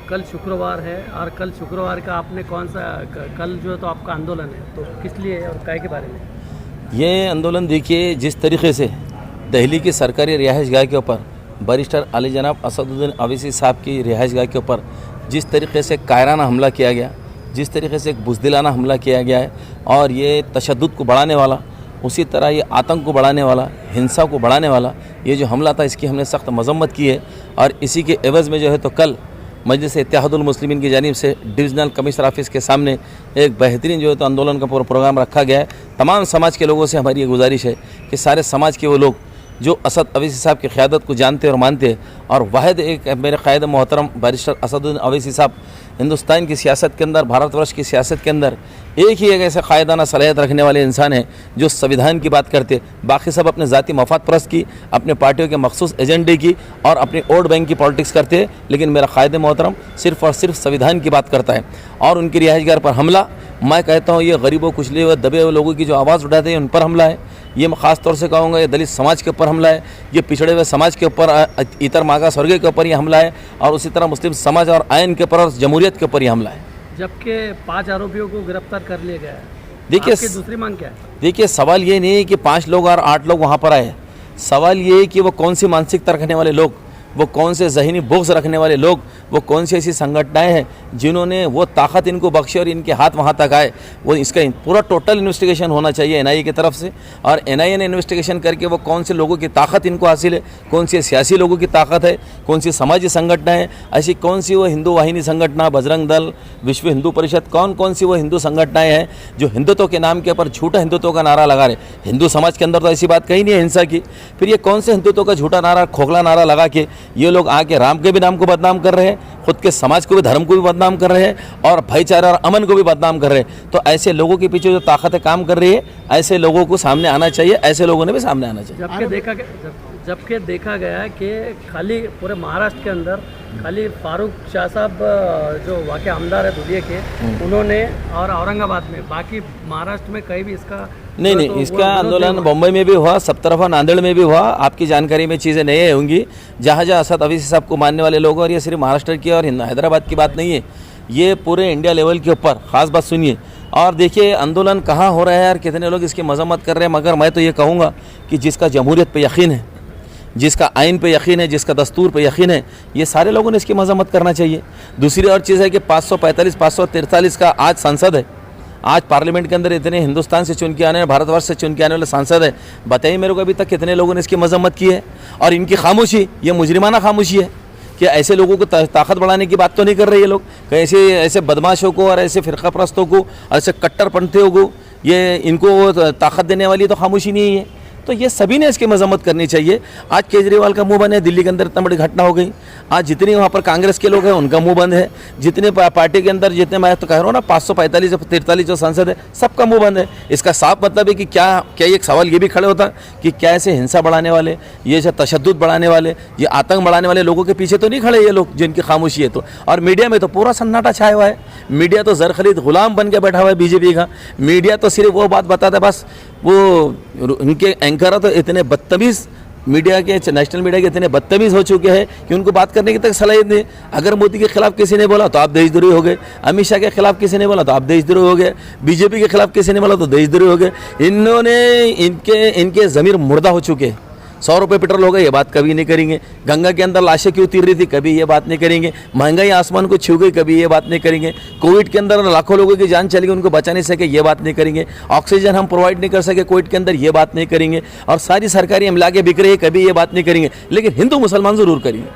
कल शुक्रवार है और कल शुक्रवार का आपने कौन सा कल जो है तो आपका आंदोलन है, तो किस लिए है और काय के बारे में? ये आंदोलन देखिए, जिस तरीके से दिल्ली की सरकारी रिहाइशगाह के ऊपर बैरिस्टर अली जनाब असदुद्दीन अवैसी साहब की रिहाइशगाह के ऊपर जिस तरीके से कायराना हमला किया गया, जिस तरीके से एक बुज़दिलाना हमला किया गया है और ये तशद्दुद को बढ़ाने वाला, उसी तरह ये आतंक को बढ़ाने वाला, हिंसा को बढ़ाने वाला ये जो हमला था, इसकी हमने सख्त मजम्मत की है। और इसी के एवज़ में जो है तो कल मजलिस इत्तेहादुल मुस्लिमीन की जानिब से डिविज़नल कमिश्नर ऑफिस के सामने एक बेहतरीन जो है तो आंदोलन का पूरा प्रोग्राम रखा गया है। तमाम समाज के लोगों से हमारी ये गुजारिश है कि सारे समाज के वो लोग जो असद अवैसी साहब की क़यादत को जानते और मानते हैं, और वाहिद एक मेरे क़ायद मोहतरम बैरिस्टर असदुद्दीन अवैसी साहब हिंदुस्तान की सियासत के अंदर, भारतवर्ष की सियासत के अंदर एक ही एक ऐसे क़ायदाना सलाहियत रखने वाले इंसान हैं जो संविधान की बात करते, बाकी सब अपने ज़ाती मफाद परस्त की, अपने पार्टियों के मखसूस एजेंडे की और अपनी वोट बैंक की पॉलिटिक्स करते हैं। लेकिन मेरा क़ायद मोहतरम सिर्फ़ और सिर्फ संविधान की बात करता है। और उनकी रिहाइशगाह पर हमला, मैं कहता हूँ ये गरीबों, कुचले हुए, दबे हुए लोगों की जो आवाज़ उठाते हैं उन पर हमला है। ये मैं ख़ास तौर से कहूँगा ये दलित समाज के ऊपर हमला है, ये पिछड़े हुए समाज के ऊपर, इतर मागास वर्ग के ऊपर ये हमला है, और उसी तरह मुस्लिम समाज और आइन के ऊपर और जमहूरियत के ऊपर ये हमला है। जबकि 5 आरोपियों को गिरफ्तार कर लिया गया है, देखिए आपकी दूसरी मांग क्या है? देखिए, सवाल ये नहीं है कि 5 लोग और 8 लोग वहाँ पर आए। सवाल ये है कि वो कौन सी मानसिकता रखने वाले लोग, वो कौन से ज़हनी बुग़्ज़ रखने वाले लोग, वो कौन सी ऐसी संगठनाएं हैं जिन्होंने वो ताकत इनको बख्शी और इनके हाथ वहाँ तक आए। वो इसका पूरा टोटल इन्वेस्टिगेशन होना चाहिए एनआईए की तरफ से, और एनआईए ने इन्वेस्टिगेशन करके वो कौन से लोगों की ताकत इनको हासिल है, कौन सी सियासी लोगों की ताकत है, कौन सी समाजी संगठनाएँ हैं, ऐसी कौन सी वो हिंदू वाहिनी संगठना, बजरंग दल, विश्व हिंदू परिषद, कौन सी वो हिंदू संगठनाएँ हैं जो हिंदुत्व के नाम के ऊपर झूठा हिंदुत्व का नारा लगा रहे। हिंदू समाज के अंदर तो ऐसी बात कही नहीं है हिंसा की। फिर ये कौन से हिंदुत्व का झूठा नारा, खोखला नारा लगा के ये लोग आके राम के भी नाम को बदनाम कर रहे हैं, खुद के समाज को भी, धर्म को भी बदनाम कर रहे हैं, और भाईचारा और अमन को भी बदनाम कर रहे हैं। तो ऐसे लोगों के पीछे जो ताकतें काम कर रही है, ऐसे लोगों को सामने आना चाहिए, ऐसे लोगों ने भी सामने आना चाहिए। जबकि देखा गया कि खाली पूरे महाराष्ट्र के अंदर खाली फारूक शाह साहब जो वाक़ई आमदार है दुनिया के, उन्होंने, और औरंगाबाद में, बाकी महाराष्ट्र में कहीं भी इसका नहीं, इसका आंदोलन बम्बई में भी हुआ, सब तरफा नांदेड़ में भी हुआ। आपकी जानकारी में चीज़ें नहीं होंगी, जहाँ जहाँ असद अवैसी साहब को मानने वाले लोग, और ये सिर्फ महाराष्ट्र की और हैदराबाद की बात नहीं है, ये पूरे इंडिया लेवल के ऊपर ख़ास बात सुनिए। और देखिए आंदोलन कहाँ हो रहा है और कितने लोग इसकी मजम्मत कर रहे हैं, मगर मैं तो ये कहूँगा कि जिसका जमहूरियत पे यकीन है, जिसका आइन पे यकीन है, जिसका दस्तूर पे यकीन है, ये सारे लोगों ने इसकी मजम्मत करना चाहिए। दूसरी और चीज़ है कि 545, 543 का आज सांसद है, आज पार्लियामेंट के अंदर इतने हिंदुस्तान से चुन के आने, भारतवर्ष से चुन के आने वाले सांसद है। बताइए मेरे को अभी तक कितने लोगों ने इसकी मजम्मत की है? और इनकी खामोशी, ये मुजरिमाना खामोशी है कि ऐसे लोगों को ताकत बढ़ाने की बात तो नहीं कर रहे ये लोग, कि ऐसे बदमाशों को और ऐसे फ़िरका परस्तों को, ऐसे कट्टरपंथियों को, ये इनको ताकत देने वाली तो खामोशी नहीं है। तो ये सभी ने इसकी मजम्मत करनी चाहिए। आज केजरीवाल का मुंह बंद है, दिल्ली के अंदर इतना बड़ी घटना हो गई। आज जितनी वहाँ पर कांग्रेस के लोग हैं उनका मुंह बंद है, जितने पार्टी के अंदर, जितने, मैं तो कह रहा हूँ ना, 545 43 जो सांसद है, सबका मुंह बंद है। इसका साफ मतलब है कि क्या एक सवाल ये भी खड़े होता कि क्या ऐसे हिंसा बढ़ाने वाले, ये जो तशद्दुद बढ़ाने वाले, ये आतंक बढ़ाने वाले लोगों के पीछे तो नहीं खड़े ये लोग जिनकी खामोशी है? तो और मीडिया में तो पूरा सन्नाटा छाया हुआ है। मीडिया तो ज़र खरीद गुलाम बन के बैठा हुआ है बीजेपी का। मीडिया तो सिर्फ वो बात बताता है, बस वो उनके एंकर तो इतने बदतमीज़, मीडिया के, नेशनल मीडिया के इतने बदतमीज़ हो चुके हैं कि उनको बात करने की तक सलाहियत नहीं। अगर मोदी के खिलाफ किसी ने बोला तो आप देशद्रोही हो गए, अमित शाह के खिलाफ किसी ने बोला तो आप देशद्रोही हो गए, बीजेपी के खिलाफ किसी ने बोला तो देशद्रोही हो गए। इन्होंने इनके ज़मीर मुर्दा हो चुके हैं। 100 रुपये पेट्रोल हो गए, ये बात कभी नहीं करेंगे। गंगा के अंदर लाशें क्यों तीर रही थी, कभी ये बात नहीं करेंगे। महंगाई आसमान को छू गई, कभी ये बात नहीं करेंगे। कोविड के अंदर लाखों लोगों की जान चली गई, उनको बचा नहीं सके, ये बात नहीं करेंगे। ऑक्सीजन हम प्रोवाइड नहीं कर सके कोविड के अंदर, ये बात नहीं करेंगे। और सारी सरकारी अमलाके बिक रही है, कभी ये बात नहीं करेंगे। लेकिन हिंदू मुसलमान ज़रूर करेंगे।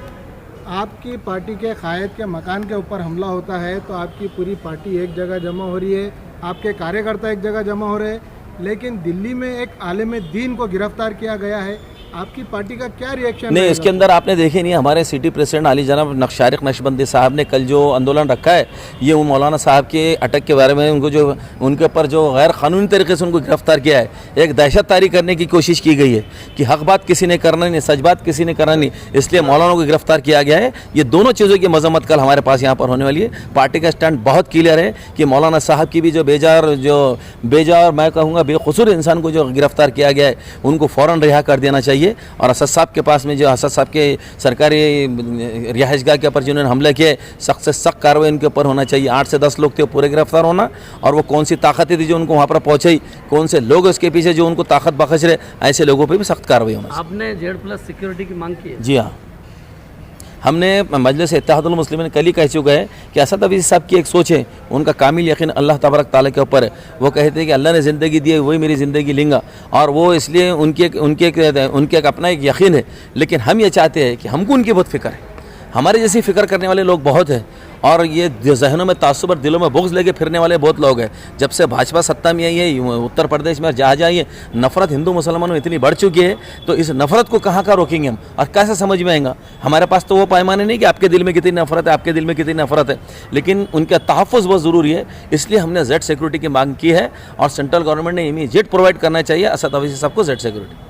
आपकी पार्टी के कायद के मकान के ऊपर हमला होता है तो आपकी पूरी पार्टी एक जगह जमा हो रही है, आपके कार्यकर्ता एक जगह जमा हो रहे हैं, लेकिन दिल्ली में एक आलिम दीन को गिरफ्तार किया गया है। आपकी पार्टी का क्या रिएक्शन? नहीं, इसके अंदर आपने देखे नहीं, हमारे सिटी प्रेसिडेंट अली जनाब नक्शारिक नक्शबंदी साहब ने कल जो आंदोलन रखा है, ये मौलाना साहब के अटक के बारे में, उनको जो उनके ऊपर जो गैर कानूनी तरीके से उनको गिरफ्तार किया है, एक दहशत तारी करने की कोशिश की गई है कि हक बात किसी ने करना नहीं, सच बात किसी ने करना नहीं, इसलिए मौलाना को गिरफ्तार किया गया है। ये दोनों चीज़ों की मजम्मत कल हमारे पास यहाँ पर होने वाली है। पार्टी का स्टैंड बहुत क्लियर है कि मौलाना साहब की भी जो बेजार मैं कहूँगा बेकसूर इंसान को जो गिरफ्तार किया गया है, उनको फ़ौरन रिहा कर देना चाहिए। चाहिए। और असद साहब के पास में जो असद साहब के सरकारी रिहाइशगाह के ऊपर जिन्होंने हमला किया, सख्त से सख्त कार्रवाई उनके ऊपर होना चाहिए। 8 से 10 लोग थे, वो पूरे गिरफ्तार होना, और वो कौन सी ताकतें थी जो उनको वहाँ पर पहुँचाई, कौन से लोग उसके पीछे जो उनको ताकत बख्श रहे, ऐसे लोगों पर भी सख्त कार्रवाई होना चाहिए। आपने Z+ सिक्योरिटी की मांग की है? जी हाँ, हमने मजलिस इत्तेहादुल मुस्लिमीन कल ही कह चुका है कि असद अवीसी साहब की एक सोच है, उनका कामिल यकीन अल्लाह तबारक ताला के ऊपर है। वो कहते हैं कि अल्लाह ने ज़िंदगी दी है, वही मेरी ज़िंदगी लेंगा, और वो इसलिए उनके एक अपना एक यकीन है। लेकिन हम ये चाहते हैं कि हमको उनकी बहुत फ़िक्र है, हमारे जैसी फ़िक्र करने वाले लोग बहुत हैं, और ये जहनों में तासुब और दिलों में बुग़्ज़ लेके फिरने वाले बहुत लोग हैं। जब से भाजपा सत्ता में आई है उत्तर प्रदेश में, जहाँ जहाँ ये नफ़रत हिंदू मुसलमानों में इतनी बढ़ चुकी है, तो इस नफ़रत को कहाँ रोकेंगे हम, और कैसे समझ में आएगा? हमारे पास तो वो पैमाने नहीं कि आपके दिल में कितनी नफ़रत है, आपके दिल में कितनी नफ़रत है, लेकिन उनका तहफ़्फ़ुज़ बहुत ज़रूरी है। इसलिए हमने Z सिक्योरिटी की मांग की है, और सेंट्रल गवर्नमेंट ने इमीडिएट प्रोवाइड करना चाहिए असद अवीसी साहब को Z सिक्योरिटी।